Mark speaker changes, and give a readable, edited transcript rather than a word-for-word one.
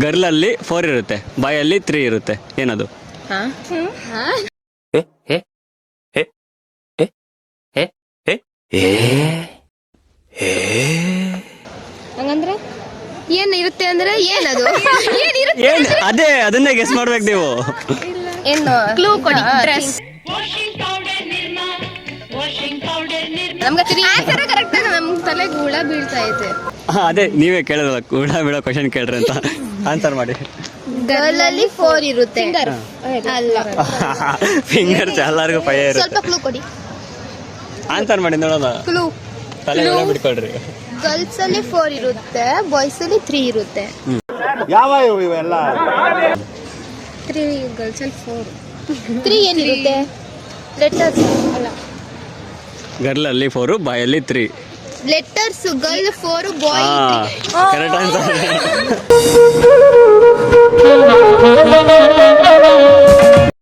Speaker 1: ಗರ್ಲಲ್ಲಿ 4 ಇರುತ್ತೆ, ಬಾಯಲ್ಲಿ 3 ಇರುತ್ತೆ. ಏನದು?
Speaker 2: ಹಂಗಂದ್ರೆ ಏನ್ ಇರುತ್ತೆ ಅಂದ್ರೆ ಏನದು?
Speaker 1: ಏನ್ ಅದೇ, ಅದನ್ನೇ ಗೆಸ್ ಮಾಡ್ಬೇಕು ನೀವು.
Speaker 2: ಏನು ಕ್ಲೂ ಕೊಡಿ. ಡ್ರೆಸ್. ನಮ್ಗೆ ಕರೆಕ್ಟ್ ಆಗಿ ನಮ್ ತಲೆಗೆ ಹುಳ ಬೀಳ್ತಾ ಐತೆ.
Speaker 1: ಅದೇ ನೀವೇ ಕೇಳಿದ್ರಲ್ಲ, ಕೂಡ ಬಿಡೋ ಕ್ವಶನ್ ಕೇಳ್ರಿ ಅಂತ. ಆನ್ಸರ್ ಮಾಡಿ.
Speaker 2: ಗರ್ಲ್ ಅಲ್ಲಿ 4 ಇರುತ್ತೆ. ಅಲ್ಲ,
Speaker 1: ಫಿಂಗರ್ಸ್ ಎಲ್ಲರಿಗೂ 5 ಇರುತ್ತೆ.
Speaker 2: ಸ್ವಲ್ಪ ಕ್ಲೂ ಕೊಡಿ.
Speaker 1: ಆನ್ಸರ್ ಮಾಡಿ ನೋಡೋಣ.
Speaker 2: ಕ್ಲೂ.
Speaker 1: ತಲೆ ಬಿಡ್ಕೊಳ್ರಿ.
Speaker 2: ಗರ್ಲ್ಸ್ ಅಲ್ಲಿ 4 ಇರುತ್ತೆ, ಬಾಯ್ಸ್ ಅಲ್ಲಿ 3 ಇರುತ್ತೆ.
Speaker 3: ಯಾವ ಇವೆಲ್ಲ
Speaker 2: 3 ಗರ್ಲ್ಸ್ ಅಲ್ಲಿ 4. 3 ಏನಿರುತ್ತೆ? ಲೆಟರ್ಸ್ ಅಲ್ಲ.
Speaker 1: ಗರ್ಲಲ್ಲಿ 4, ಬಾಯಲ್ಲಿ 3.
Speaker 2: ಲೆಟರ್ಸ್. ಗರ್ಲ್ 4, ಬಾಯ್ 3.
Speaker 1: Correct answer.